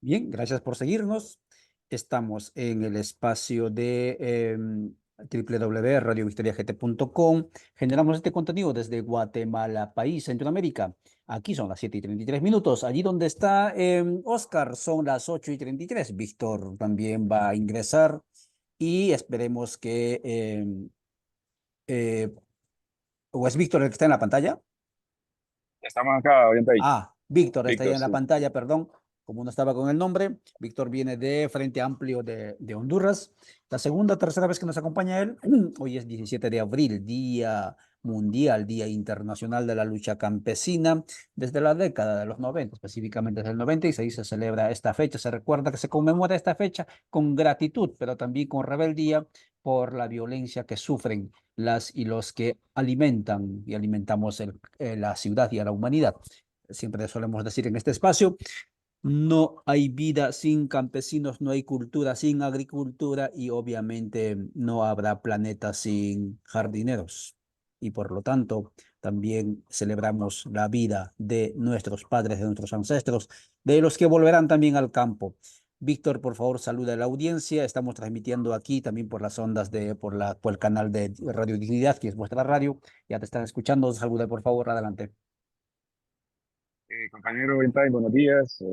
Bien, gracias por seguirnos. Estamos en el espacio de www.radiovictoriagt.com. Generamos este contenido desde Guatemala, país, Centroamérica. Aquí son las 7:33. Allí donde está Oscar son las 8:33. Víctor también va a ingresar y esperemos que... eh, ¿o es Víctor el que está en la pantalla? Estamos acá, orientadito. Víctor está ahí Víctor, en la sí. pantalla, perdón, como no estaba con el nombre. Víctor viene de Frente Amplio de Honduras. La segunda, tercera vez que nos acompaña él. Hoy es 17 de abril, Día Mundial, Día Internacional de la Lucha Campesina. Desde la década de los 90, específicamente desde el 96, se celebra esta fecha. Se recuerda que se conmemora esta fecha con gratitud, pero también con rebeldía por la violencia que sufren las y los que alimentan y alimentamos la ciudad y a la humanidad. Siempre solemos decir en este espacio, no hay vida sin campesinos, no hay cultura sin agricultura y obviamente no habrá planeta sin jardineros. Y por lo tanto, también celebramos la vida de nuestros padres, de nuestros ancestros, de los que volverán también al campo. Víctor, por favor, saluda a la audiencia. Estamos transmitiendo aquí también por las ondas por el canal de Radio Dignidad, que es vuestra radio. Ya te están escuchando. Saluda, por favor, adelante. Compañero orientado, buenos días a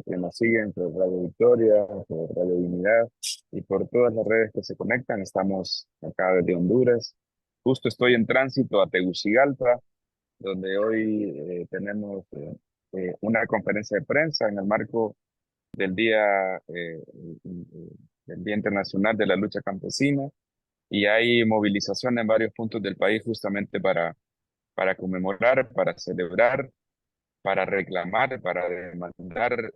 quienes nos siguen por Radio Victoria, por Radio Dignidad y por todas las redes que se conectan. Estamos acá desde Honduras. Justo estoy en tránsito a Tegucigalpa, donde hoy tenemos una conferencia de prensa en el marco del del Día Internacional de la Lucha Campesina, y hay movilización en varios puntos del país justamente para conmemorar, para celebrar, para reclamar, para demandar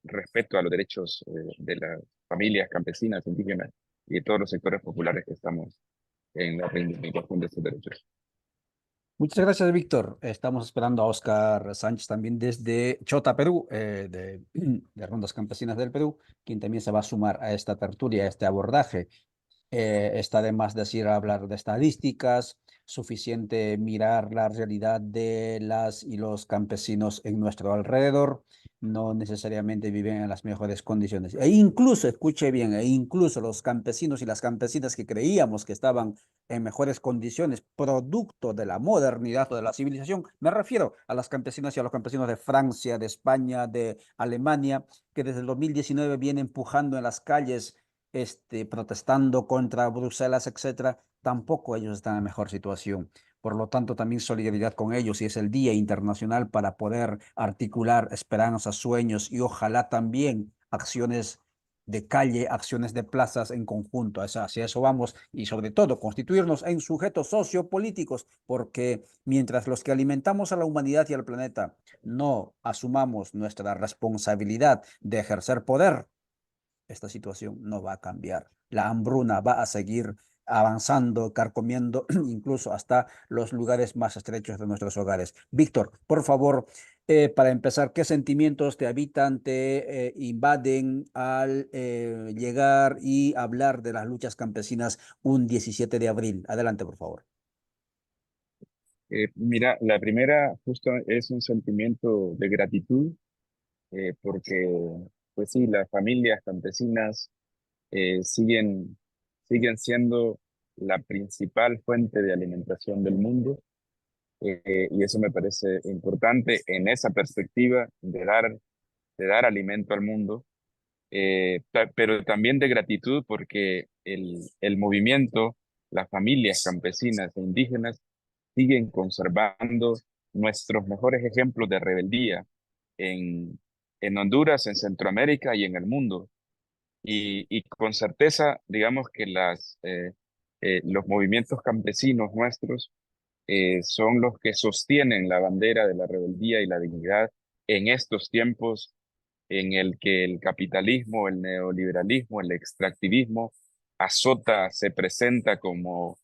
respeto a los derechos de las familias campesinas, indígenas y de todos los sectores populares que estamos en la reivindicación de estos derechos. Muchas gracias, Víctor. Estamos esperando a Oscar Sánchez también desde Chota, Perú, de Rondas Campesinas del Perú, quien también se va a sumar a esta tertulia, a este abordaje. Está de más decir hablar de estadísticas, suficiente mirar la realidad de las y los campesinos en nuestro alrededor. No necesariamente viven en las mejores condiciones. E incluso, escuche bien, e incluso los campesinos y las campesinas que creíamos que estaban en mejores condiciones, producto de la modernidad o de la civilización, me refiero a las campesinas y a los campesinos de Francia, de España, de Alemania, que desde el 2019 vienen empujando en las calles protestando contra Bruselas, etcétera, tampoco ellos están en mejor situación. Por lo tanto, también solidaridad con ellos y es el Día Internacional para poder articular esperanzas, sueños y ojalá también acciones de calle, acciones de plazas en conjunto. Hacia eso vamos y sobre todo constituirnos en sujetos sociopolíticos, porque mientras los que alimentamos a la humanidad y al planeta no asumamos nuestra responsabilidad de ejercer poder, esta situación no va a cambiar. La hambruna va a seguir avanzando, carcomiendo incluso hasta los lugares más estrechos de nuestros hogares. Víctor, por favor, para empezar, ¿qué sentimientos te habitan, te invaden al llegar y hablar de las luchas campesinas un 17 de abril? Adelante, por favor. Mira, la primera justo es un sentimiento de gratitud, porque, pues sí, las familias campesinas siguen, siguen siendo la principal fuente de alimentación del mundo. Y eso me parece importante en esa perspectiva de dar alimento al mundo, pero también de gratitud porque el movimiento, las familias campesinas e indígenas siguen conservando nuestros mejores ejemplos de rebeldía en, en Honduras, en Centroamérica y en el mundo. Y con certeza, digamos que los movimientos campesinos nuestros son los que sostienen la bandera de la rebeldía y la dignidad en estos tiempos en el que el capitalismo, el neoliberalismo, el extractivismo azota, se presenta como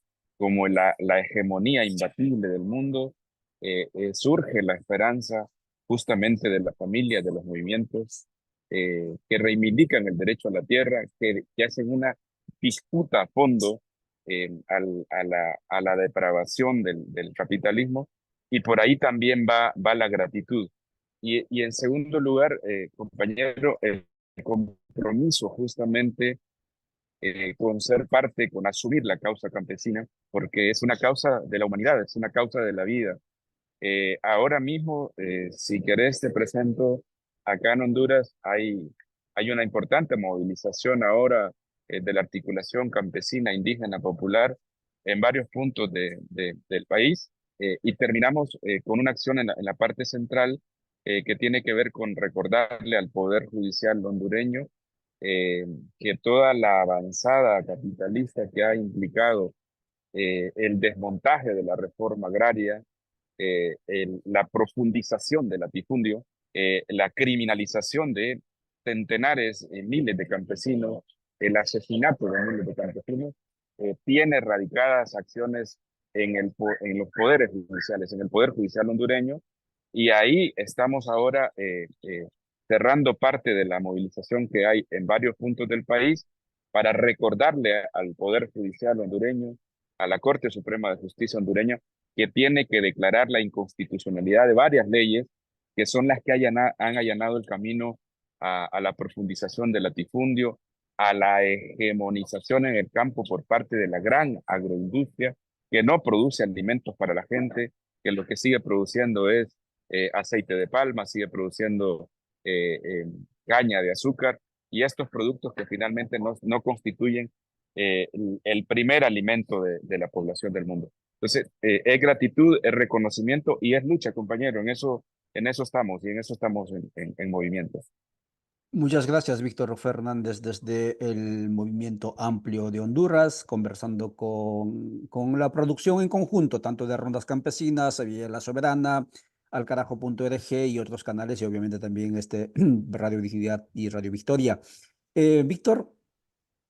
la hegemonía imbatible del mundo. Surge la esperanza justamente de las familias, de los movimientos que reivindican el derecho a la tierra, que hacen una disputa a fondo a la depravación del capitalismo, y por ahí también va la gratitud. Y en segundo lugar, compañero, el compromiso justamente con ser parte, con asumir la causa campesina, porque es una causa de la humanidad, es una causa de la vida. Ahora mismo, si querés, te presento, acá en Honduras hay una importante movilización ahora de la articulación campesina, indígena, popular en varios puntos del país, y terminamos con una acción en la parte central que tiene que ver con recordarle al Poder Judicial hondureño eh, que toda la avanzada capitalista que ha implicado el desmontaje de la reforma agraria, la profundización del latifundio, la criminalización de centenares, miles de campesinos, el asesinato de miles de campesinos, tiene radicadas acciones en los poderes judiciales, en el Poder Judicial hondureño, y ahí estamos ahora cerrando parte de la movilización que hay en varios puntos del país para recordarle al Poder Judicial hondureño, a la Corte Suprema de Justicia hondureña, que tiene que declarar la inconstitucionalidad de varias leyes que son las que han allanado el camino a la profundización del latifundio, a la hegemonización en el campo por parte de la gran agroindustria que no produce alimentos para la gente, que lo que sigue produciendo es aceite de palma, sigue produciendo eh, eh, caña de azúcar y estos productos que finalmente no constituyen el primer alimento de la población del mundo. Entonces, es gratitud, es reconocimiento y es lucha, compañero. En eso estamos y en eso estamos en movimiento. Muchas gracias, Víctor Fernández, desde el Movimiento Amplio de Honduras, conversando con la producción en conjunto, tanto de Rondas Campesinas, Villa La Soberana, Alcarajo.org y otros canales, y obviamente también Radio Dignidad y Radio Victoria. Víctor,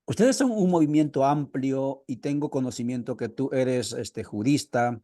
ustedes son un movimiento amplio y tengo conocimiento que tú eres jurista.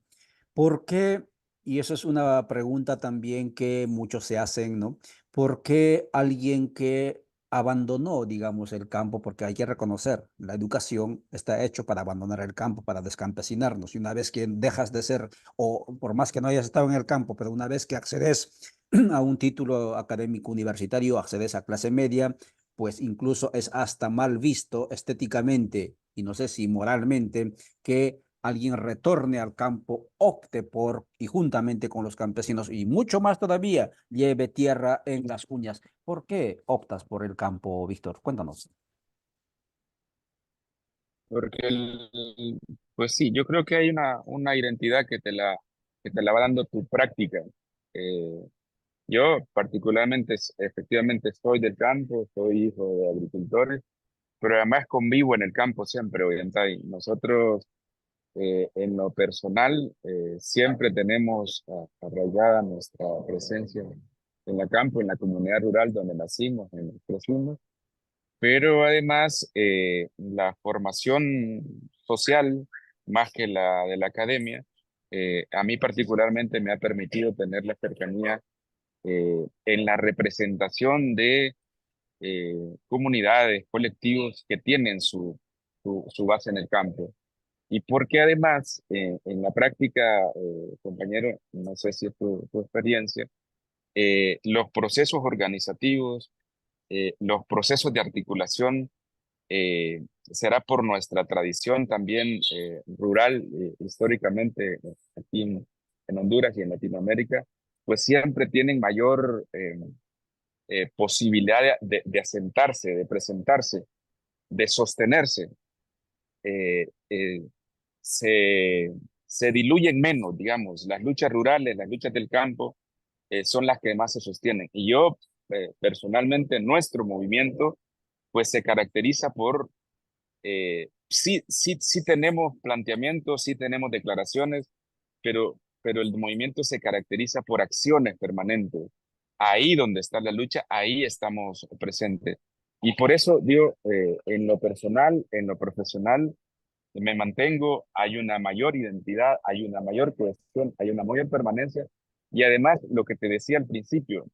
¿Por qué? Y eso es una pregunta también que muchos se hacen, ¿no? ¿Por qué alguien que abandonó, digamos, el campo? Porque hay que reconocer, la educación está hecho para abandonar el campo, para descampesinarnos. Y una vez que dejas de ser, o por más que no hayas estado en el campo, pero una vez que accedes a un título académico universitario, accedes a clase media, pues incluso es hasta mal visto estéticamente y no sé si moralmente que alguien retorne al campo, opte por y juntamente con los campesinos y mucho más todavía lleve tierra en las uñas. ¿Por qué optas por el campo, Víctor? Cuéntanos. Porque, pues sí, yo creo que hay una identidad que te la va dando tu práctica. Eh, yo particularmente, efectivamente, soy del campo, soy hijo de agricultores, pero además convivo en el campo siempre, Ollantay. Nosotros, en lo personal, siempre tenemos arraigada nuestra presencia en la campo, en la comunidad rural donde nacimos, en crecimos, pero además la formación social, más que la de la academia, a mí particularmente me ha permitido tener la cercanía en la representación de comunidades, colectivos que tienen su base en el campo. Y porque además, en la práctica, compañero, no sé si es tu experiencia, los procesos organizativos, los procesos de articulación, será por nuestra tradición también rural, históricamente aquí en Honduras y en Latinoamérica, pues siempre tienen mayor posibilidad de asentarse, de presentarse, de sostenerse. eh, eh, se, se diluyen menos, digamos, las luchas rurales, las luchas del campo son las que más se sostienen. Y yo, personalmente, nuestro movimiento, pues se caracteriza por, sí tenemos planteamientos, sí tenemos declaraciones, pero el movimiento se caracteriza por acciones permanentes. Ahí donde está la lucha, ahí estamos presentes. Y por eso, digo, en lo personal, en lo profesional, me mantengo, hay una mayor identidad, hay una mayor cohesión, hay una mayor permanencia. Y además, lo que te decía al principio,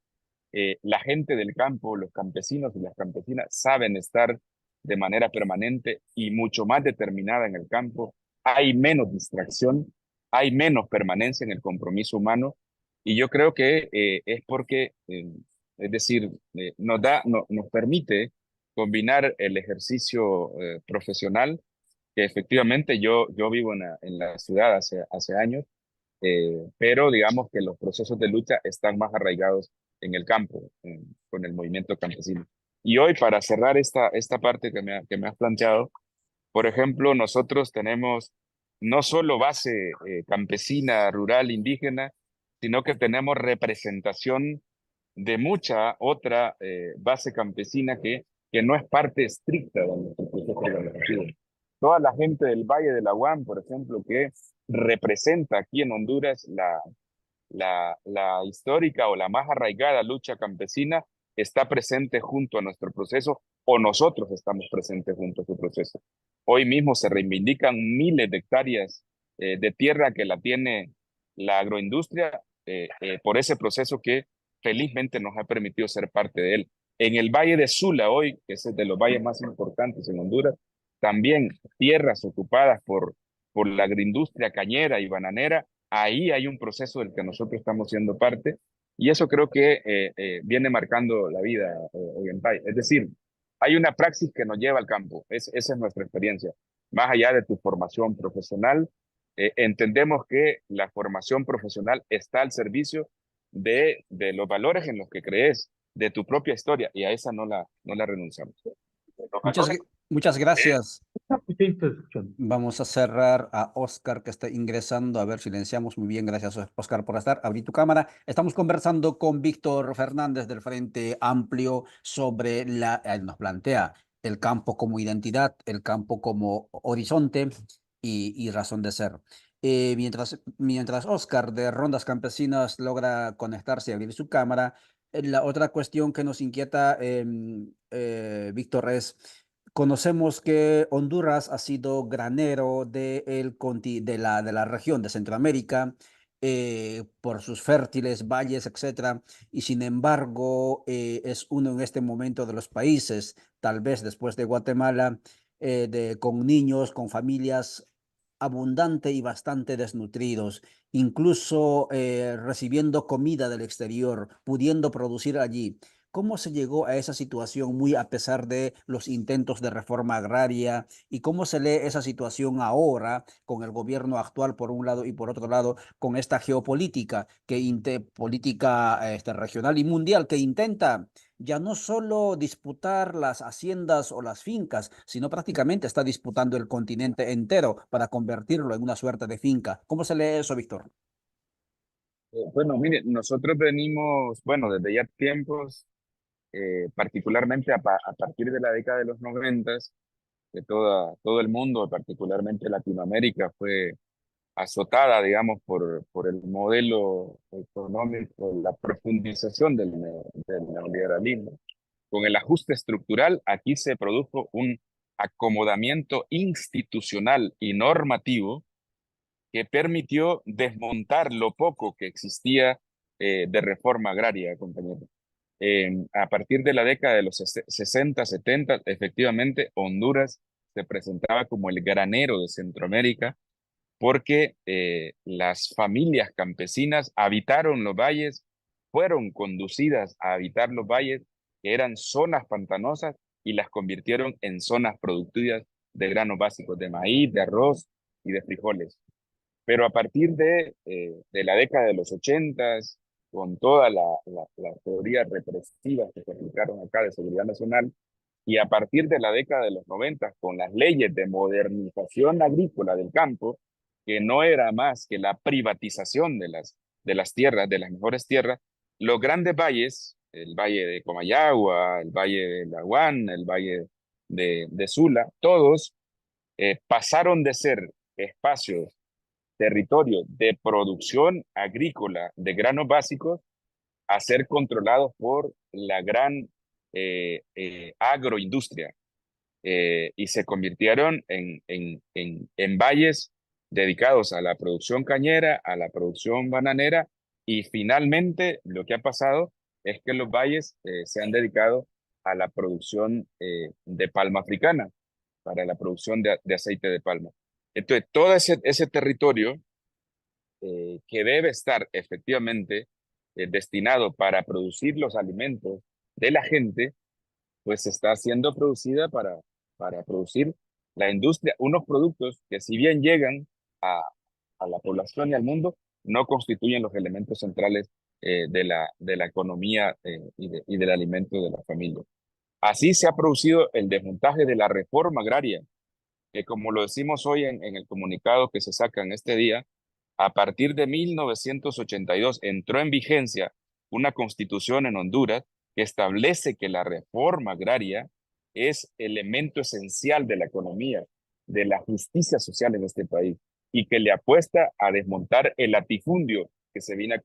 la gente del campo, los campesinos y las campesinas saben estar de manera permanente y mucho más determinada en el campo. Hay menos distracción, hay menos permanencia en el compromiso humano Y yo creo que es porque, es decir, nos permite combinar el ejercicio profesional, que efectivamente yo vivo en la ciudad hace años, pero digamos que los procesos de lucha están más arraigados en el campo, con el movimiento campesino. Y hoy, para cerrar esta parte que me has planteado, por ejemplo, nosotros tenemos no solo base campesina, rural, indígena, sino que tenemos representación de mucha otra base campesina que no es parte estricta de nuestro proceso organizativo. Toda la gente del Valle de la UAM, por ejemplo, que representa aquí en Honduras la histórica o la más arraigada lucha campesina, está presente junto a nuestro proceso o nosotros estamos presentes junto a su proceso. Hoy mismo se reivindican miles de hectáreas de tierra que la tiene la agroindustria por ese proceso que felizmente nos ha permitido ser parte de él. En el Valle de Sula hoy, que es de los valles más importantes en Honduras, también tierras ocupadas por la agroindustria cañera y bananera. Ahí hay un proceso del que nosotros estamos siendo parte y eso creo que viene marcando la vida hoy en país. Es decir, hay una praxis que nos lleva al campo. Esa es nuestra experiencia. Más allá de tu formación profesional, entendemos que la formación profesional está al servicio de los valores en los que crees, de tu propia historia, y a esa no la renunciamos. Los valores Muchas es gracias. Vamos a cerrar a Oscar que está ingresando. A ver, silenciamos. Muy bien, gracias Oscar por estar. Abrí tu cámara. Estamos conversando con Víctor Fernández del Frente Amplio sobre él nos plantea el campo como identidad, el campo como horizonte y razón de ser. Mientras Oscar de Rondas Campesinas logra conectarse y abrir su cámara, la otra cuestión que nos inquieta, Víctor, es conocemos que Honduras ha sido granero de la región de Centroamérica por sus fértiles valles, etcétera, y sin embargo es uno en este momento de los países, tal vez después de Guatemala, con niños, con familias abundante y bastante desnutridos, incluso recibiendo comida del exterior, pudiendo producir allí. ¿Cómo se llegó a esa situación muy a pesar de los intentos de reforma agraria? ¿Y cómo se lee esa situación ahora con el gobierno actual por un lado y por otro lado con esta geopolítica, política regional y mundial que intenta ya no solo disputar las haciendas o las fincas, sino prácticamente está disputando el continente entero para convertirlo en una suerte de finca? ¿Cómo se lee eso, Víctor? bueno, mire, nosotros venimos, bueno, desde ya tiempos, particularmente a partir de la década de los 90, que todo el mundo, particularmente Latinoamérica, fue azotada, digamos, por el modelo económico, la profundización del neoliberalismo. Con el ajuste estructural, aquí se produjo un acomodamiento institucional y normativo que permitió desmontar lo poco que existía de reforma agraria, compañero. A partir de la década de los 60, 70, efectivamente, Honduras se presentaba como el granero de Centroamérica porque las familias campesinas habitaron los valles, fueron conducidas a habitar los valles, que eran zonas pantanosas, y las convirtieron en zonas productivas de granos básicos, de maíz, de arroz y de frijoles. Pero a partir de la década de los 80, con toda la teoría represiva que se aplicaron acá de seguridad nacional, y a partir de la década de los 90, con las leyes de modernización agrícola del campo, que no era más que la privatización de las tierras, de las mejores tierras, los grandes valles, el valle de Comayagua, el valle de Laguán, el valle de Sula, todos pasaron de ser espacios, territorios de producción agrícola de granos básicos a ser controlados por la gran agroindustria y se convirtieron en valles dedicados a la producción cañera, a la producción bananera y finalmente lo que ha pasado es que los valles se han dedicado a la producción de palma africana, para la producción de aceite de palma. Entonces, todo ese territorio que debe estar efectivamente destinado para producir los alimentos de la gente, pues está siendo producida para producir la industria, unos productos que si bien llegan a, a la población y al mundo, no constituyen los elementos centrales de la economía y del alimento de la familia. Así se ha producido el desmontaje de la reforma agraria, que como lo decimos hoy en el comunicado que se saca en este día, a partir de 1982 entró en vigencia una constitución en Honduras que establece que la reforma agraria es elemento esencial de la economía, de la justicia social en este país y que le apuesta a desmontar el latifundio que se venía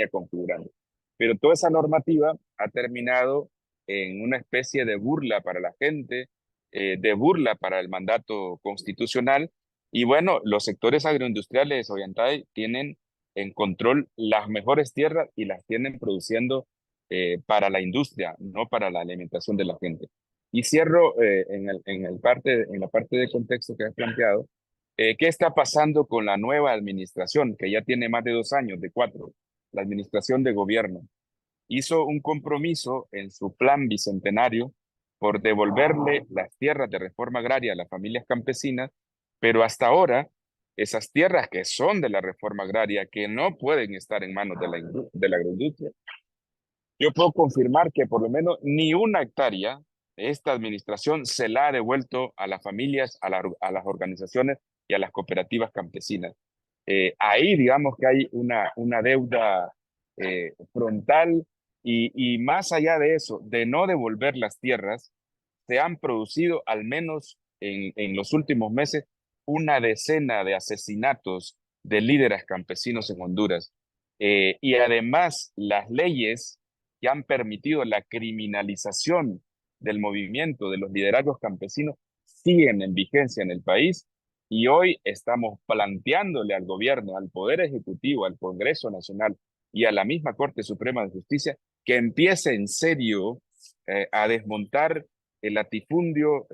configurando. Pero toda esa normativa ha terminado en una especie de burla para la gente, de burla para el mandato constitucional. Y bueno, los sectores agroindustriales orientales tienen en control las mejores tierras y las tienen produciendo para la industria, no para la alimentación de la gente. Y cierro en la parte de contexto que has planteado. ¿Qué está pasando con la nueva administración, que ya tiene más de 2 años, de 4? La administración de gobierno hizo un compromiso en su plan bicentenario por devolverle las tierras de reforma agraria a las familias campesinas, pero hasta ahora esas tierras que son de la reforma agraria, que no pueden estar en manos de la agroindustria, yo puedo confirmar que por lo menos ni una hectárea de esta administración se la ha devuelto a las familias, a las organizaciones y a las cooperativas campesinas. Ahí digamos que hay una deuda frontal y más allá de eso, de no devolver las tierras, se han producido al menos en los últimos meses una decena de asesinatos de líderes campesinos en Honduras. Y además las leyes que han permitido la criminalización del movimiento de los liderazgos campesinos siguen en vigencia en el país y hoy estamos planteándole al gobierno, al Poder Ejecutivo, al Congreso Nacional y a la misma Corte Suprema de Justicia que empiece en serio a desmontar el latifundio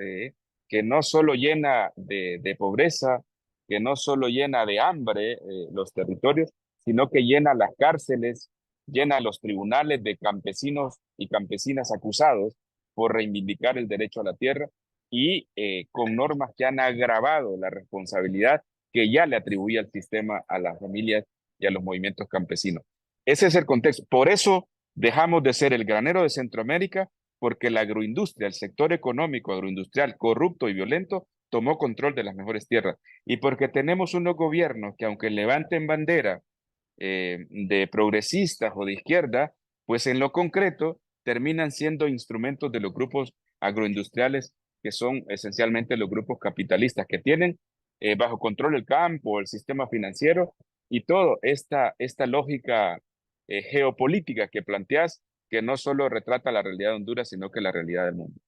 que no solo llena de pobreza, que no solo llena de hambre los territorios, sino que llena las cárceles, llena los tribunales de campesinos y campesinas acusados por reivindicar el derecho a la tierra y con normas que han agravado la responsabilidad que ya le atribuía el sistema a las familias y a los movimientos campesinos. Ese es el contexto. Por eso dejamos de ser el granero de Centroamérica, porque la agroindustria, el sector económico agroindustrial corrupto y violento, tomó control de las mejores tierras. Y porque tenemos unos gobiernos que aunque levanten bandera de progresistas o de izquierda, pues en lo concreto terminan siendo instrumentos de los grupos agroindustriales que son esencialmente los grupos capitalistas que tienen bajo control el campo, el sistema financiero y toda esta lógica geopolítica que planteas, que no solo retrata la realidad de Honduras, sino que la realidad del mundo.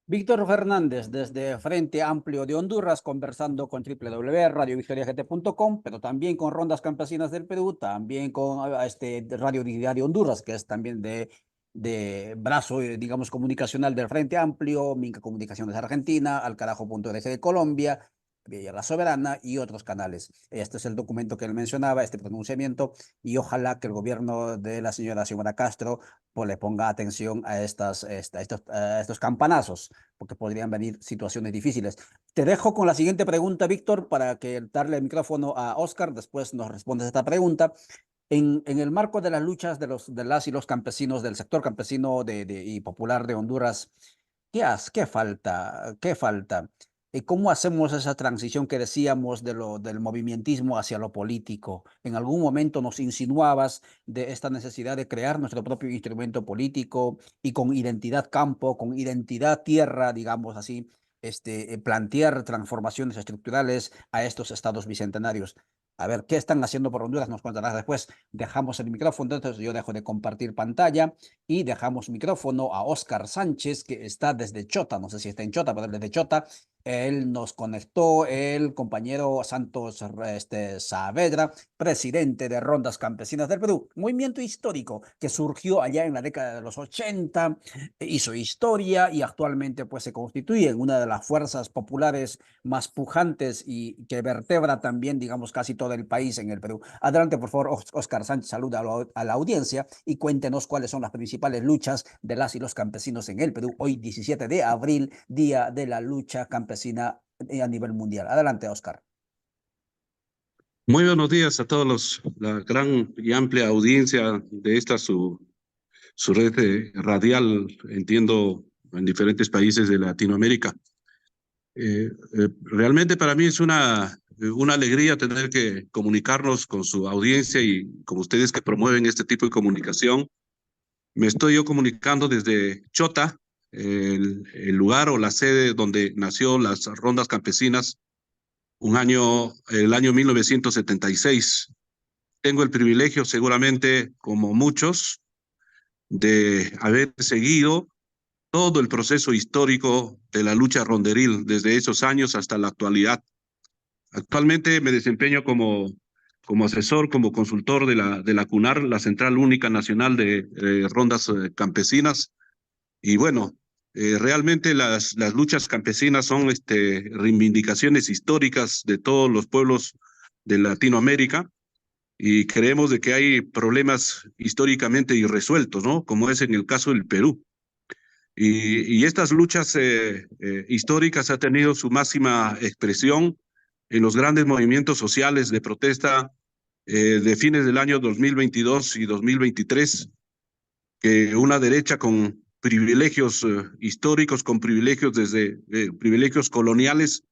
Víctor Fernández, desde Frente Amplio de Honduras, conversando con www.radiovictoriagt.com, pero también con Rondas Campesinas del Perú, también con Radio Diario Honduras, que es también de brazo, digamos, comunicacional del Frente Amplio, Minca Comunicaciones de Argentina, Alcarajo.org de Colombia, Villa La Soberana y otros canales. Este es el documento que él mencionaba, este pronunciamiento, y ojalá que el gobierno de la señora Xiomara Castro pues, le ponga atención a a estos campanazos, porque podrían venir situaciones difíciles. Te dejo con la siguiente pregunta, Víctor, para que darle el micrófono a Oscar, después nos respondes esta pregunta. En el marco de las luchas de las y los campesinos, del sector campesino y popular de Honduras, ¿qué falta? ¿Qué falta? ¿Cómo hacemos esa transición que decíamos del movimentismo hacia lo político? En algún momento nos insinuabas de esta necesidad de crear nuestro propio instrumento político y con identidad campo, con identidad tierra, digamos así, plantear transformaciones estructurales a estos estados bicentenarios. A ver, ¿qué están haciendo por Honduras? Nos contarás después. Dejamos el micrófono, entonces yo dejo de compartir pantalla y dejamos micrófono a Oscar Sánchez, que está desde Chota. No sé si está en Chota, pero desde Chota Él nos conectó, el compañero Santos Saavedra, presidente de Rondas Campesinas del Perú, movimiento histórico que surgió allá en la década de los 80, hizo historia y actualmente pues se constituye en una de las fuerzas populares más pujantes y que vertebra también, digamos, casi todo el país en el Perú. Adelante, por favor, Oscar Sánchez, saluda a la audiencia y cuéntenos cuáles son las principales luchas de las y los campesinos en el Perú, hoy 17 de abril, Día de la Lucha Campesina a nivel mundial. Adelante, Oscar. Muy buenos días a todos la gran y amplia audiencia de esta su red radial, entiendo, en diferentes países de Latinoamérica. Realmente para mí es una alegría tener que comunicarnos con su audiencia y con ustedes que promueven este tipo de comunicación. Me estoy yo comunicando desde Chota, el lugar o la sede donde nació las rondas campesinas, el año 1976. Tengo el privilegio, seguramente, como muchos, de haber seguido todo el proceso histórico de la lucha ronderil desde esos años hasta la actualidad. Actualmente me desempeño como asesor, como consultor de la CUNAR, la Central Única Nacional de Rondas Campesinas. Y bueno, realmente las luchas campesinas son reivindicaciones históricas de todos los pueblos de Latinoamérica, y creemos de que hay problemas históricamente irresueltos, ¿no? Como es en el caso del Perú. Y estas luchas históricas han tenido su máxima expresión en los grandes movimientos sociales de protesta de fines del año 2022 y 2023, que una derecha con privilegios históricos, con privilegios privilegios coloniales,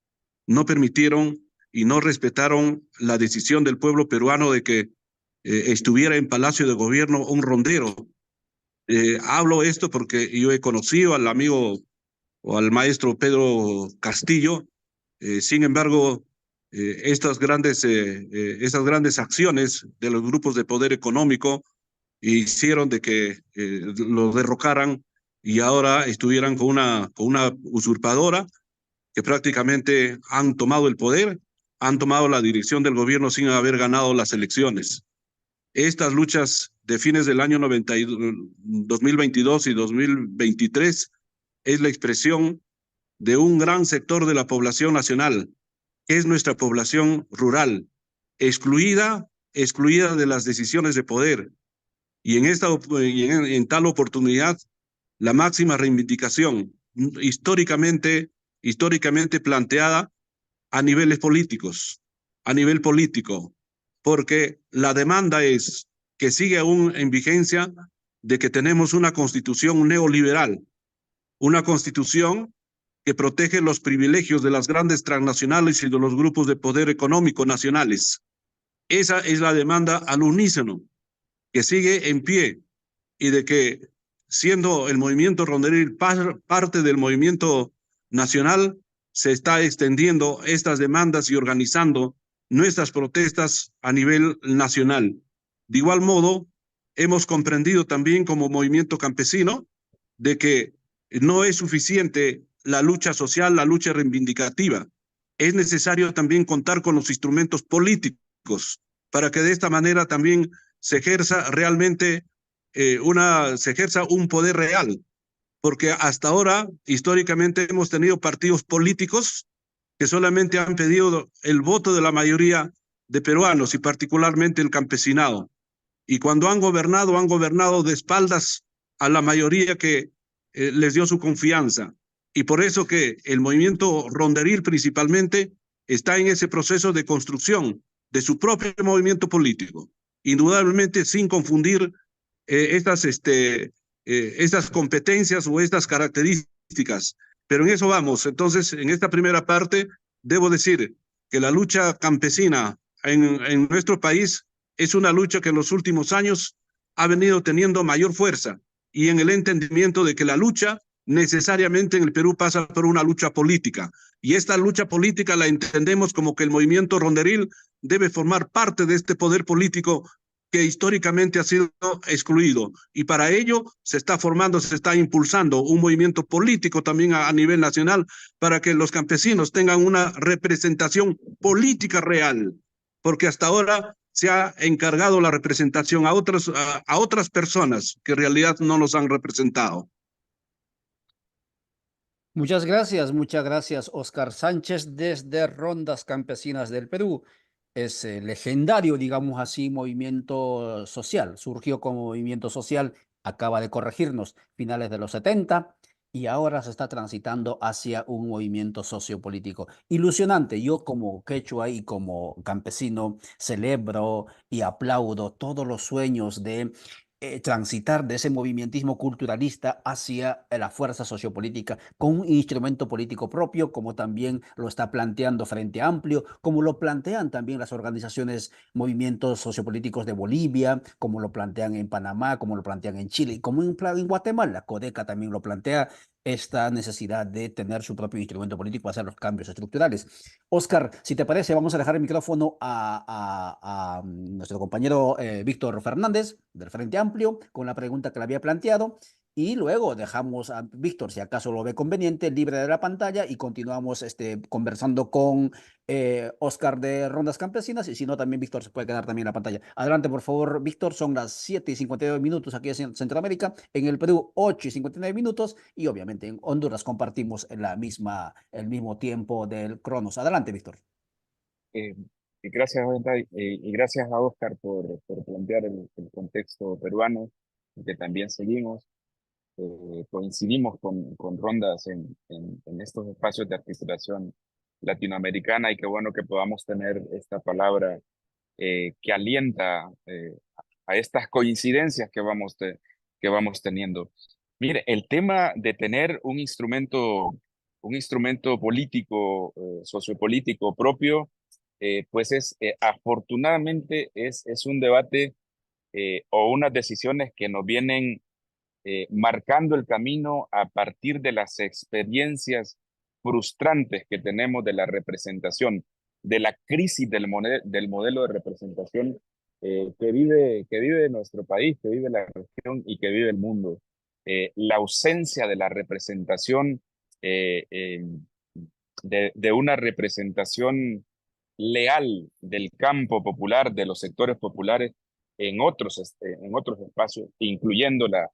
no permitieron y no respetaron la decisión del pueblo peruano de que estuviera en Palacio de Gobierno un rondero. Hablo esto porque yo he conocido al amigo o al maestro Pedro Castillo. Sin embargo, estas grandes acciones de los grupos de poder económico hicieron de que lo derrocaran y ahora estuvieran con una usurpadora que prácticamente han tomado el poder, han tomado la dirección del gobierno sin haber ganado las elecciones. Estas luchas de fines del año 2022 y 2023 es la expresión de un gran sector de la población nacional, que es nuestra población rural, excluida de las decisiones de poder. Y en tal oportunidad, la máxima reivindicación históricamente planteada a niveles políticos, a nivel político, porque la demanda es que sigue aún en vigencia de que tenemos una constitución neoliberal, una constitución que protege los privilegios de las grandes transnacionales y de los grupos de poder económico nacionales. Esa es la demanda al unísono, que sigue en pie, y de que, siendo el movimiento ronderil parte del movimiento nacional, se está extendiendo estas demandas y organizando nuestras protestas a nivel nacional. De igual modo, hemos comprendido también como movimiento campesino de que no es suficiente la lucha social, la lucha reivindicativa. Es necesario también contar con los instrumentos políticos para que de esta manera también se ejerza realmente se ejerza un poder real, porque hasta ahora, históricamente, hemos tenido partidos políticos que solamente han pedido el voto de la mayoría de peruanos y particularmente el campesinado. Y cuando han gobernado de espaldas a la mayoría que les dio su confianza. Y por eso que el movimiento ronderil principalmente está en ese proceso de construcción de su propio movimiento político, indudablemente sin confundir estas competencias o estas características. Pero en eso vamos. Entonces, en esta primera parte, debo decir que la lucha campesina en nuestro país es una lucha que en los últimos años ha venido teniendo mayor fuerza, y en el entendimiento de que la lucha necesariamente en el Perú pasa por una lucha política. Y esta lucha política la entendemos como que el movimiento ronderil debe formar parte de este poder político que históricamente ha sido excluido. Y para ello se está formando, se está impulsando un movimiento político también a nivel nacional para que los campesinos tengan una representación política real, porque hasta ahora se ha encargado la representación a otras personas que en realidad no nos han representado. Muchas gracias, Oscar Sánchez, desde Rondas Campesinas del Perú. Es legendario, digamos así, movimiento social. Surgió como movimiento social, acaba de corregirnos, finales de los 70 y ahora se está transitando hacia un movimiento sociopolítico. Ilusionante. Yo como quechua y como campesino celebro y aplaudo todos los sueños de transitar de ese movimentismo culturalista hacia la fuerza sociopolítica con un instrumento político propio, como también lo está planteando Frente Amplio, como lo plantean también las organizaciones, movimientos sociopolíticos de Bolivia, como lo plantean en Panamá, como lo plantean en Chile, y como en Guatemala. Codeca también lo plantea, esta necesidad de tener su propio instrumento político para hacer los cambios estructurales. Oscar, si te parece, vamos a dejar el micrófono a nuestro compañero Víctor Fernández del Frente Amplio con la pregunta que le había planteado y luego dejamos a Víctor, si acaso lo ve conveniente, libre de la pantalla y continuamos conversando con Oscar de Rondas Campesinas y si no, también Víctor se puede quedar también en la pantalla. Adelante, por favor, Víctor, son las 7:59 aquí en Centroamérica, en el Perú 8:59 y obviamente en Honduras compartimos el mismo tiempo del Cronos. Adelante, Víctor. Eh, y gracias, Ollantay, y gracias a Oscar por plantear el contexto peruano, que también seguimos. Coincidimos con Rondas en estos espacios de articulación latinoamericana y qué bueno que podamos tener esta palabra que alienta a estas coincidencias que vamos teniendo. Mire, el tema de tener un instrumento político, sociopolítico propio, pues afortunadamente es un debate o unas decisiones que nos vienen marcando el camino a partir de las experiencias frustrantes que tenemos de la representación, de la crisis del modelo de representación que vive nuestro país, que vive la región y que vive el mundo. La ausencia de la representación, eh, eh, de una representación leal del campo popular, de los sectores populares en otros espacios, incluyendo la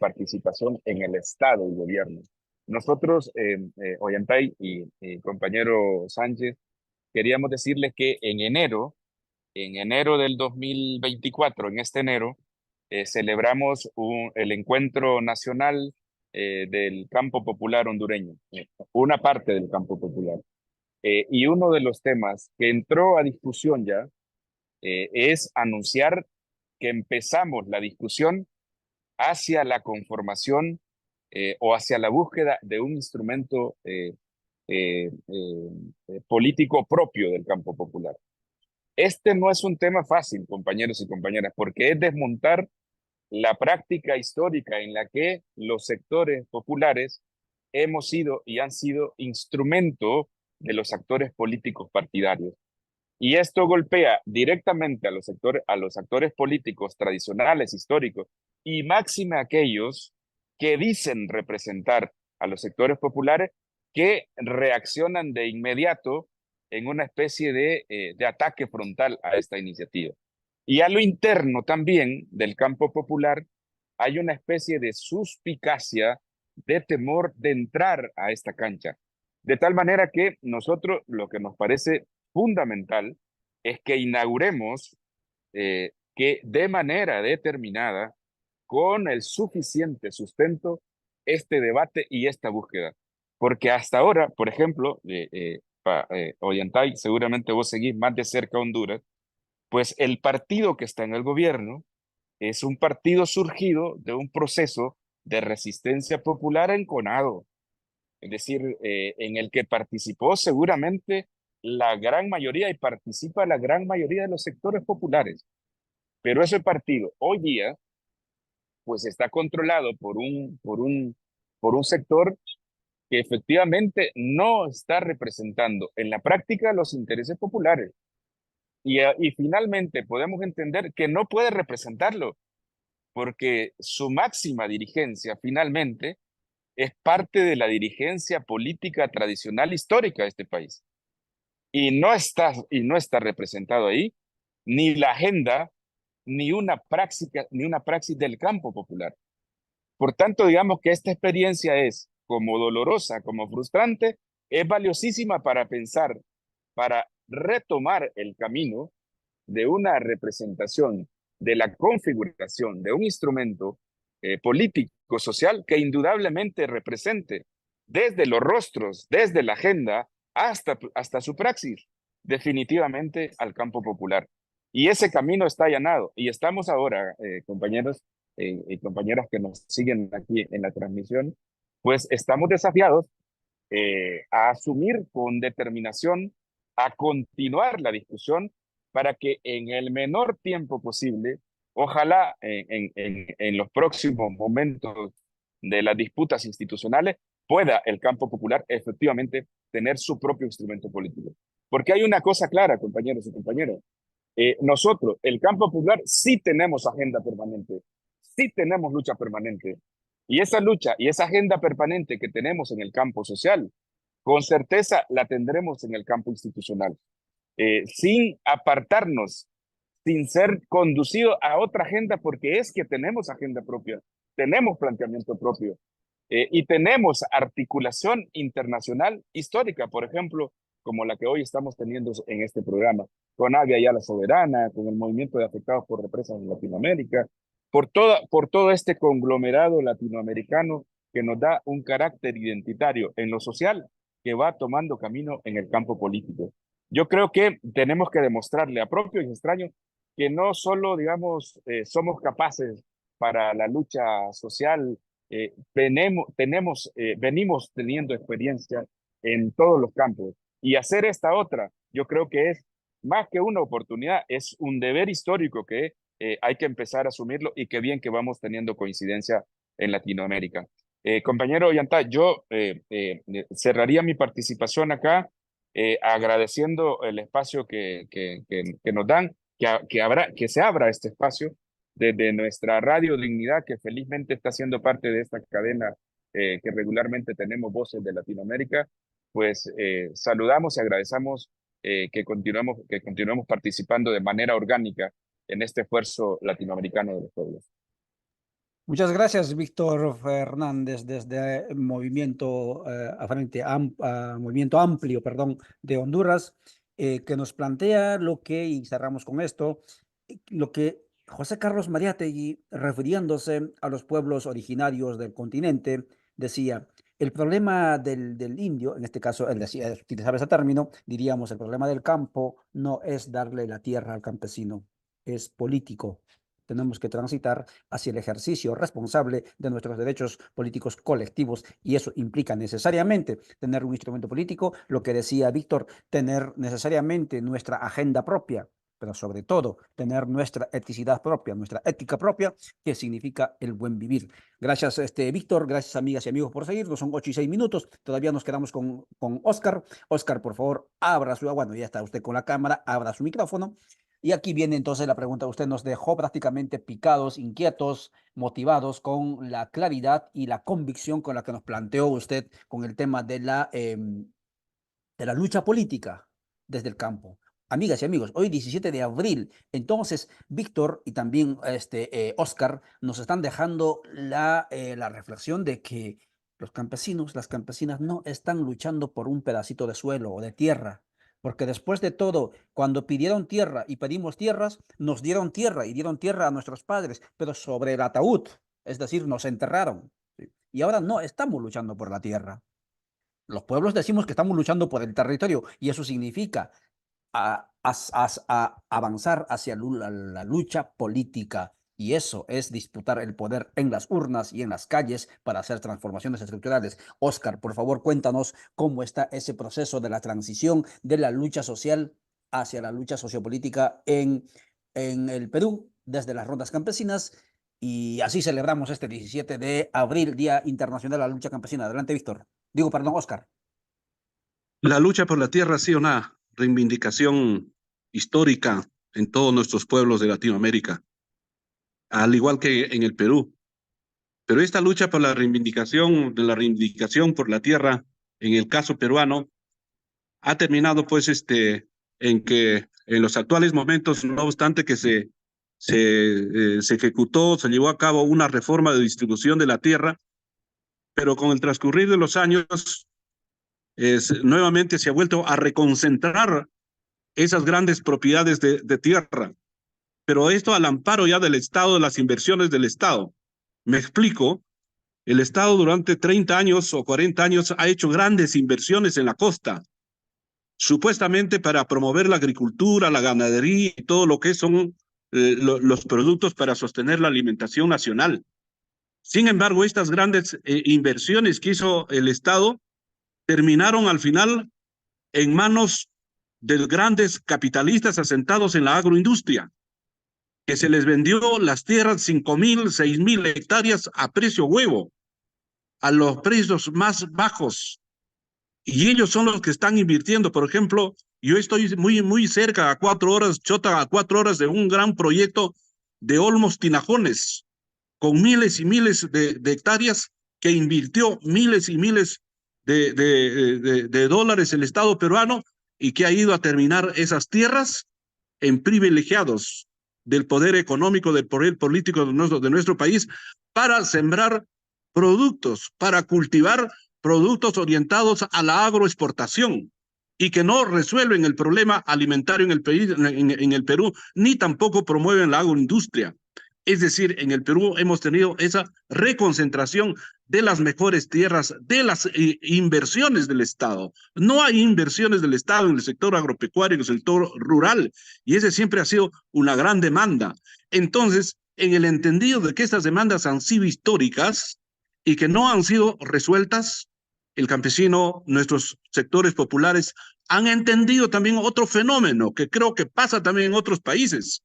participación en el Estado y gobierno. Nosotros, Ollantay y compañero Sánchez, queríamos decirles que en enero del 2024, en este enero, celebramos el encuentro nacional del campo popular hondureño, una parte del campo popular. Y uno de los temas que entró a discusión ya es anunciar que empezamos la discusión hacia la conformación o hacia la búsqueda de un instrumento político propio del campo popular. Este no es un tema fácil, compañeros y compañeras, porque es desmontar la práctica histórica en la que los sectores populares hemos sido y han sido instrumento de los actores políticos partidarios. Y esto golpea directamente a los actores políticos tradicionales, históricos, y máxime aquellos que dicen representar a los sectores populares que reaccionan de inmediato en una especie de ataque frontal a esta iniciativa. Y a lo interno también del campo popular hay una especie de suspicacia, de temor de entrar a esta cancha. De tal manera que nosotros lo que nos parece fundamental es que inauguremos que de manera determinada, con el suficiente sustento, este debate y esta búsqueda. Porque hasta ahora, por ejemplo, Ollantay, seguramente vos seguís más de cerca Honduras, pues el partido que está en el gobierno es un partido surgido de un proceso de resistencia popular enconado, es decir, en el que participó seguramente la gran mayoría y participa la gran mayoría de los sectores populares. Pero ese partido hoy día, pues está controlado por un sector que efectivamente no está representando en la práctica los intereses populares. Y finalmente podemos entender que no puede representarlo, porque su máxima dirigencia finalmente es parte de la dirigencia política tradicional histórica de este país. Y no está representado ahí ni la agenda, ni una praxis del campo popular. Por tanto, digamos que esta experiencia es como dolorosa, como frustrante, es valiosísima para pensar, para retomar el camino de una representación, de la configuración de un instrumento político, social, que indudablemente represente desde los rostros, desde la agenda, hasta su praxis, definitivamente al campo popular. Y ese camino está allanado. Y estamos ahora, compañeros y compañeras que nos siguen aquí en la transmisión, pues estamos desafiados a asumir con determinación, a continuar la discusión para que en el menor tiempo posible, ojalá en los próximos momentos de las disputas institucionales, pueda el campo popular efectivamente tener su propio instrumento político. Porque hay una cosa clara, compañeros y compañeras, nosotros, el campo popular, sí tenemos agenda permanente, sí tenemos lucha permanente. Y esa lucha y esa agenda permanente que tenemos en el campo social, con certeza la tendremos en el campo institucional, sin apartarnos, sin ser conducido a otra agenda, porque es que tenemos agenda propia, tenemos planteamiento propio y tenemos articulación internacional histórica, por ejemplo, como la que hoy estamos teniendo en este programa, con Avia la Soberana, con el movimiento de afectados por represas en Latinoamérica, por todo este conglomerado latinoamericano que nos da un carácter identitario en lo social que va tomando camino en el campo político. Yo creo que tenemos que demostrarle a propios y extraños que no solo, digamos, somos capaces para la lucha social, venimos teniendo experiencia en todos los campos. Y hacer esta otra, yo creo que es más que una oportunidad, es un deber histórico que hay que empezar a asumirlo y qué bien que vamos teniendo coincidencia en Latinoamérica. Compañero Ollantá, yo cerraría mi participación acá agradeciendo el espacio que nos dan, que se abra este espacio desde nuestra Radio Dignidad, que felizmente está siendo parte de esta cadena que regularmente tenemos Voces de Latinoamérica, pues saludamos y agradecemos que continuemos participando de manera orgánica en este esfuerzo latinoamericano de los pueblos. Muchas gracias, Víctor Fernández, desde Movimiento, Movimiento Amplio, perdón, de Honduras, que nos plantea lo que, y cerramos con esto, lo que José Carlos Mariátegui, refiriéndose a los pueblos originarios del continente, decía, el problema del indio, en este caso, él decía, utilizaba ese término, diríamos, el problema del campo no es darle la tierra al campesino, es político. Tenemos que transitar hacia el ejercicio responsable de nuestros derechos políticos colectivos y eso implica necesariamente tener un instrumento político, lo que decía Víctor, tener necesariamente nuestra agenda propia, pero sobre todo tener nuestra eticidad propia, nuestra ética propia, que significa el buen vivir. Gracias, Víctor, gracias amigas y amigos por seguirnos, son 8:06, todavía nos quedamos con Oscar. Oscar, por favor, abra bueno, ya está usted con la cámara, abra su micrófono. Y aquí viene entonces la pregunta. Usted nos dejó prácticamente picados, inquietos, motivados con la claridad y la convicción con la que nos planteó usted con el tema de la lucha política desde el campo. Amigas y amigos, hoy 17 de abril, entonces Víctor y también Oscar nos están dejando la reflexión de que los campesinos, las campesinas no están luchando por un pedacito de suelo o de tierra, porque después de todo, cuando pidieron tierra y pedimos tierras, nos dieron tierra y dieron tierra a nuestros padres, pero sobre el ataúd, es decir, nos enterraron. ¿Sí? Y ahora no estamos luchando por la tierra. Los pueblos decimos que estamos luchando por el territorio y eso significa a avanzar hacia la lucha política. Y eso es disputar el poder en las urnas y en las calles para hacer transformaciones estructurales. Oscar, por favor, cuéntanos cómo está ese proceso de la transición de la lucha social hacia la lucha sociopolítica en el Perú, desde las rondas campesinas. Y así celebramos este 17 de abril, Día Internacional de la Lucha Campesina. Adelante, Víctor. Digo, perdón, Oscar. La lucha por la tierra ha sido una reivindicación histórica en todos nuestros pueblos de Latinoamérica, al igual que en el Perú. Pero esta lucha por la reivindicación por la tierra, en el caso peruano, ha terminado pues en que en los actuales momentos, no obstante que se ejecutó, se llevó a cabo una reforma de distribución de la tierra, pero con el transcurrir de los años nuevamente se ha vuelto a reconcentrar esas grandes propiedades de tierra, pero esto al amparo ya del Estado, de las inversiones del Estado. Me explico, el Estado durante 30 años o 40 años ha hecho grandes inversiones en la costa, supuestamente para promover la agricultura, la ganadería y todo lo que son los productos para sostener la alimentación nacional. Sin embargo, estas grandes inversiones que hizo el Estado terminaron al final en manos de grandes capitalistas asentados en la agroindustria, que se les vendió las tierras 5.000, 6.000 hectáreas a precio huevo, a los precios más bajos. Y ellos son los que están invirtiendo. Por ejemplo, yo estoy muy cerca, a 4 horas, Chota, a 4 horas de un gran proyecto de Olmos Tinajones, con miles y miles de hectáreas que invirtió miles y miles de dólares el Estado peruano y que ha ido a terminar esas tierras en privilegiados del poder económico, del poder político de nuestro país, para sembrar productos, para cultivar productos orientados a la agroexportación y que no resuelven el problema alimentario en el Perú, ni tampoco promueven la agroindustria. Es decir, en el Perú hemos tenido esa reconcentración de las mejores tierras, de las inversiones del Estado. No hay inversiones del Estado en el sector agropecuario, en el sector rural, y ese siempre ha sido una gran demanda. Entonces, en el entendido de que estas demandas han sido históricas y que no han sido resueltas, el campesino, nuestros sectores populares, han entendido también otro fenómeno que creo que pasa también en otros países,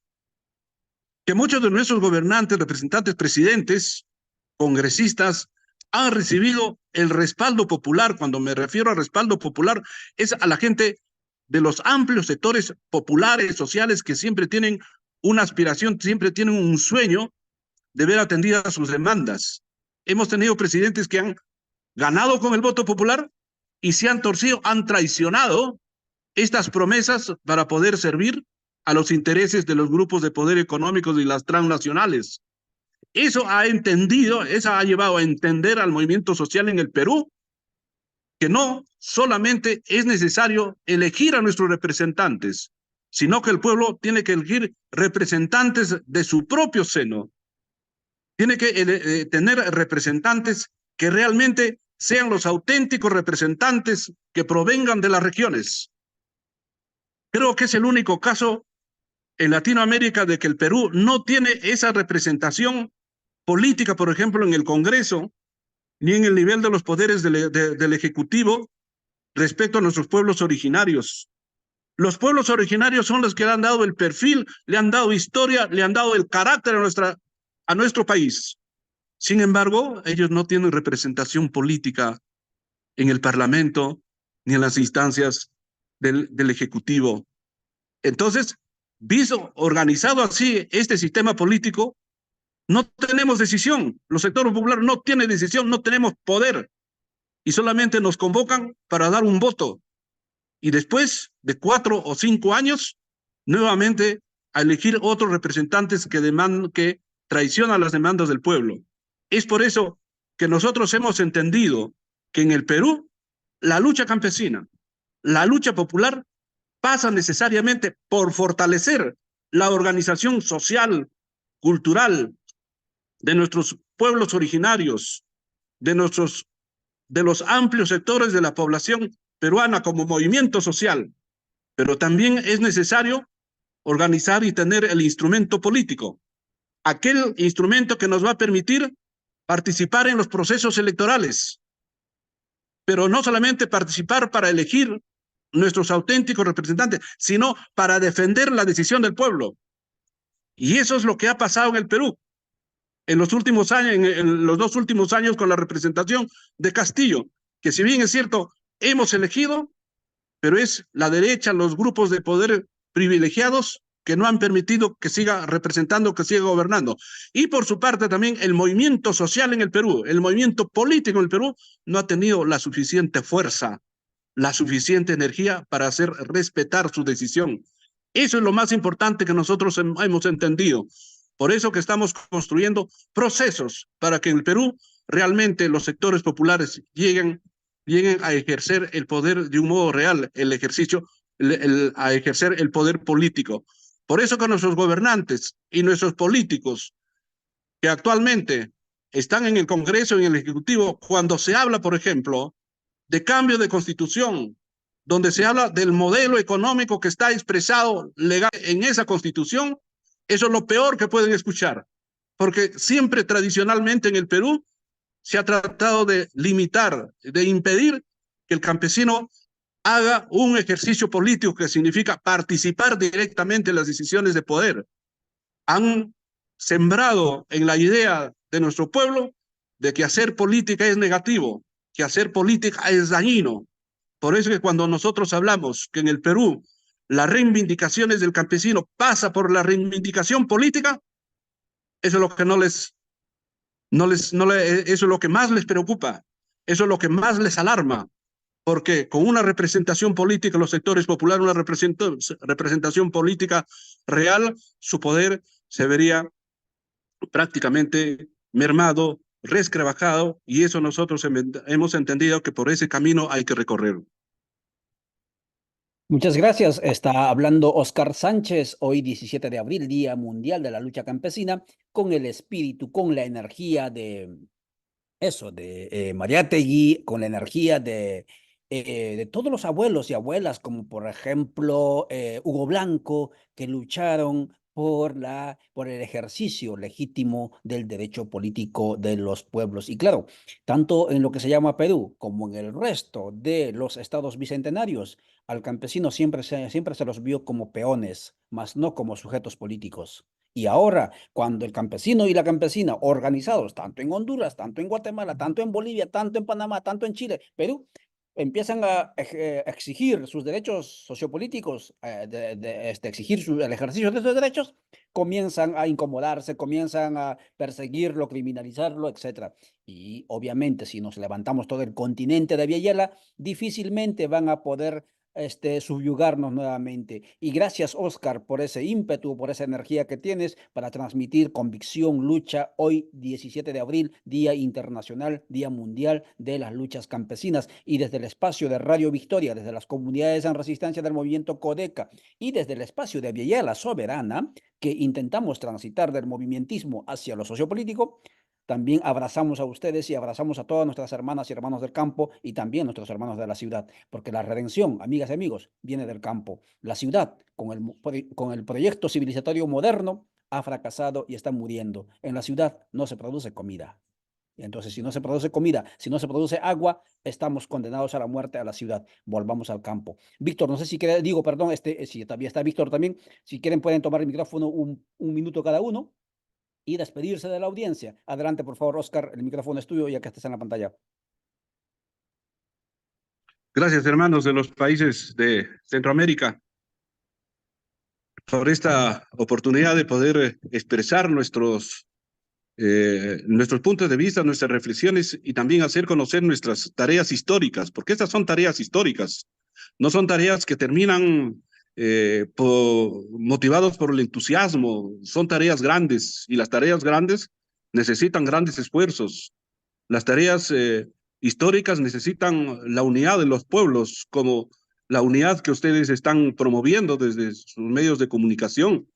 que muchos de nuestros gobernantes, representantes, presidentes, congresistas, han recibido el respaldo popular. Cuando me refiero a respaldo popular, es a la gente de los amplios sectores populares, sociales, que siempre tienen una aspiración, siempre tienen un sueño de ver atendidas sus demandas. Hemos tenido presidentes que han ganado con el voto popular y se han torcido, han traicionado estas promesas para poder servir a los intereses de los grupos de poder económicos y las transnacionales. Eso ha llevado a entender al movimiento social en el Perú que no solamente es necesario elegir a nuestros representantes, sino que el pueblo tiene que elegir representantes de su propio seno. Tiene que tener representantes que realmente sean los auténticos representantes que provengan de las regiones. Creo que es el único caso en Latinoamérica de que el Perú no tiene esa representación política, por ejemplo, en el Congreso, ni en el nivel de los poderes del Ejecutivo respecto a nuestros pueblos originarios. Los pueblos originarios son los que le han dado el perfil, le han dado historia, le han dado el carácter a nuestro país. Sin embargo, ellos no tienen representación política en el Parlamento ni en las instancias del Ejecutivo. Entonces, visto organizado así este sistema político, no tenemos decisión. Los sectores populares no tienen decisión, no tenemos poder. Y solamente nos convocan para dar un voto. Y después de 4 o 5 años, nuevamente a elegir otros representantes que traicionan las demandas del pueblo. Es por eso que nosotros hemos entendido que en el Perú la lucha campesina, la lucha popular, pasa necesariamente por fortalecer la organización social, cultural, de nuestros pueblos originarios, de los amplios sectores de la población peruana como movimiento social, pero también es necesario organizar y tener el instrumento político, aquel instrumento que nos va a permitir participar en los procesos electorales, pero no solamente participar para elegir nuestros auténticos representantes, sino para defender la decisión del pueblo. Y eso es lo que ha pasado en el Perú en los últimos años, en los 2 últimos años con la representación de Castillo, que si bien es cierto, hemos elegido, pero es la derecha, los grupos de poder privilegiados que no han permitido que siga representando, que siga gobernando. Y por su parte también el movimiento social en el Perú, el movimiento político en el Perú no ha tenido la suficiente fuerza, la suficiente energía para hacer respetar su decisión. Eso es lo más importante que nosotros hemos entendido. Por eso que estamos construyendo procesos para que en el Perú realmente los sectores populares lleguen a ejercer el poder de un modo real, el ejercicio, a ejercer el poder político. Por eso que nuestros gobernantes y nuestros políticos que actualmente están en el Congreso y en el Ejecutivo, cuando se habla, por ejemplo, de cambio de constitución, donde se habla del modelo económico que está expresado legal en esa constitución, eso es lo peor que pueden escuchar, porque siempre tradicionalmente en el Perú se ha tratado de limitar, de impedir que el campesino haga un ejercicio político que significa participar directamente en las decisiones de poder. Han sembrado en la idea de nuestro pueblo de que hacer política es negativo, que hacer política es dañino. Por eso que cuando nosotros hablamos que en el Perú las reivindicaciones del campesino pasa por la reivindicación política, eso es lo que eso es lo que más les preocupa, eso es lo que más les alarma, porque con una representación política, los sectores populares, una representación política real, su poder se vería prácticamente mermado, resquebrajado, y eso nosotros hemos entendido que por ese camino hay que recorrer. Muchas gracias. Está hablando Óscar Sánchez, hoy 17 de abril, Día Mundial de la Lucha Campesina, con el espíritu, con la energía de eso, de Mariátegui, con la energía de todos los abuelos y abuelas, como por ejemplo Hugo Blanco, que lucharon por el ejercicio legítimo del derecho político de los pueblos. Y claro, tanto en lo que se llama Perú como en el resto de los estados bicentenarios, al campesino siempre se los vio como peones, mas no como sujetos políticos. Y ahora, cuando el campesino y la campesina, organizados tanto en Honduras, tanto en Guatemala, tanto en Bolivia, tanto en Panamá, tanto en Chile, Perú, empiezan a exigir sus derechos sociopolíticos, exigir el ejercicio de esos derechos, comienzan a incomodarse, comienzan a perseguirlo, criminalizarlo, etc. Y obviamente, si nos levantamos todo el continente de Villayela, difícilmente van a poder subyugarnos nuevamente. Y gracias, Óscar, por ese ímpetu, por esa energía que tienes para transmitir convicción, lucha, hoy 17 de abril, Día Internacional, Día Mundial de las Luchas Campesinas. Y desde el espacio de Radio Victoria, desde las comunidades en resistencia del movimiento Codeca y desde el espacio de Villayela Soberana, que intentamos transitar del movimentismo hacia lo sociopolítico, también abrazamos a ustedes y abrazamos a todas nuestras hermanas y hermanos del campo y también nuestros hermanos de la ciudad, porque la redención, amigas y amigos, viene del campo. La ciudad, con el proyecto civilizatorio moderno, ha fracasado y está muriendo. En la ciudad no se produce comida. Y entonces, si no se produce comida, si no se produce agua, estamos condenados a la muerte a la ciudad. Volvamos al campo. Víctor, no sé si quiere, digo, perdón, si todavía está Víctor también, si quieren pueden tomar el micrófono un minuto cada uno y despedirse de la audiencia. Adelante, por favor, Óscar, el micrófono es tuyo ya que estás en la pantalla. Gracias, hermanos de los países de Centroamérica, por esta oportunidad de poder expresar nuestros puntos de vista, nuestras reflexiones y también hacer conocer nuestras tareas históricas, porque estas son tareas históricas, no son tareas que terminan motivados por el entusiasmo, son tareas grandes y las tareas grandes necesitan grandes esfuerzos. Las tareas históricas necesitan la unidad de los pueblos, como la unidad que ustedes están promoviendo desde sus medios de comunicación.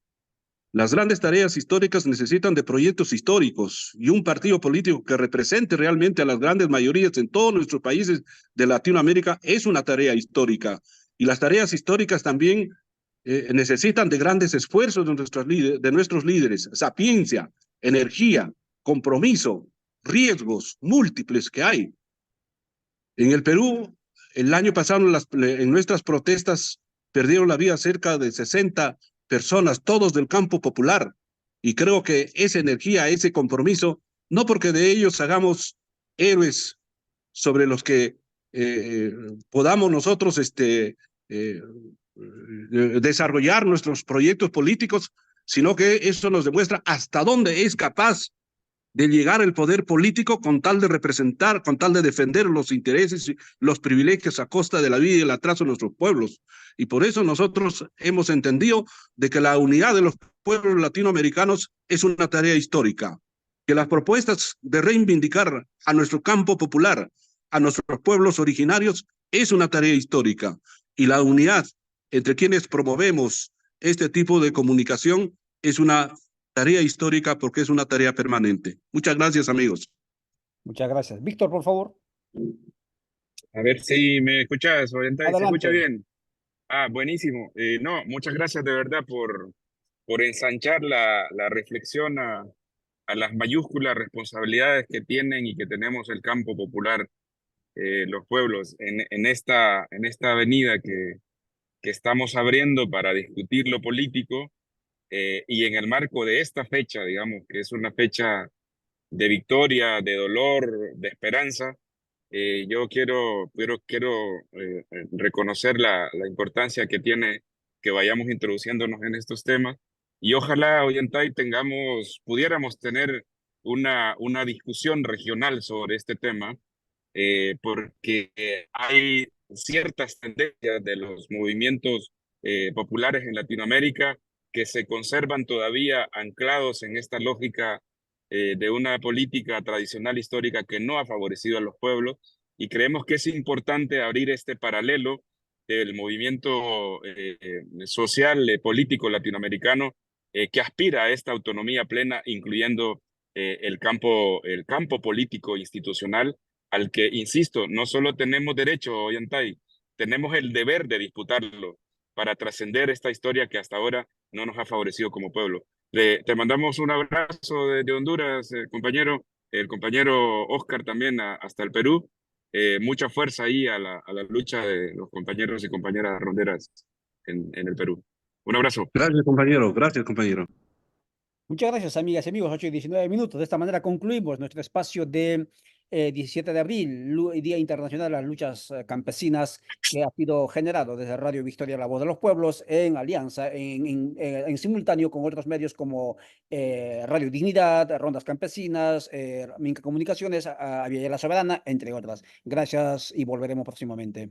Las grandes tareas históricas necesitan de proyectos históricos y un partido político que represente realmente a las grandes mayorías en todos nuestros países de Latinoamérica es una tarea histórica. Y las tareas históricas también necesitan de grandes esfuerzos de nuestros líderes, sapiencia, energía, compromiso, riesgos múltiples que hay. En el Perú, el año pasado en nuestras protestas perdieron la vida cerca de 60 personas, todos del campo popular. Y creo que esa energía, ese compromiso, no porque de ellos hagamos héroes sobre los que podamos nosotros desarrollar nuestros proyectos políticos, sino que eso nos demuestra hasta dónde es capaz de llegar el poder político con tal de representar, con tal de defender los intereses y los privilegios a costa de la vida y el atraso de nuestros pueblos. Y por eso nosotros hemos entendido de que la unidad de los pueblos latinoamericanos es una tarea histórica, que las propuestas de reivindicar a nuestro campo popular, a nuestros pueblos originarios, es una tarea histórica. Y la unidad entre quienes promovemos este tipo de comunicación es una tarea histórica porque es una tarea permanente. Muchas gracias, amigos. Muchas gracias. Víctor, por favor. A ver si me escuchas, Ollantay, ¿se escucha Adelante. bien? Ah, buenísimo. No, muchas gracias de verdad por ensanchar la reflexión a las mayúsculas responsabilidades que tienen y que tenemos el campo popular, los pueblos, en esta avenida que estamos abriendo para discutir lo político, y en el marco de esta fecha, digamos, que es una fecha de victoria, de dolor, de esperanza. Yo quiero reconocer la importancia que tiene que vayamos introduciéndonos en estos temas, y ojalá hoy en TAI pudiéramos tener una discusión regional sobre este tema, porque hay ciertas tendencias de los movimientos populares en Latinoamérica que se conservan todavía anclados en esta lógica de una política tradicional histórica que no ha favorecido a los pueblos, y creemos que es importante abrir este paralelo del movimiento social, político latinoamericano, que aspira a esta autonomía plena, incluyendo el campo político institucional, al que, insisto, no solo tenemos derecho, Ollantay, tenemos el deber de disputarlo para trascender esta historia que hasta ahora no nos ha favorecido como pueblo. Te mandamos un abrazo de Honduras, compañero, el compañero Oscar también hasta el Perú. Mucha fuerza ahí a la lucha de los compañeros y compañeras ronderas en el Perú. Un abrazo. Gracias, compañero. Gracias, compañero. Muchas gracias, amigas y amigos. 8:19. De esta manera concluimos nuestro espacio de 17 de abril, Día Internacional de las Luchas Campesinas, que ha sido generado desde Radio Victoria, La Voz de los Pueblos, en alianza, en simultáneo con otros medios como Radio Dignidad, Rondas Campesinas, Minca Comunicaciones, Aviala La Soberana, entre otras. Gracias y volveremos próximamente.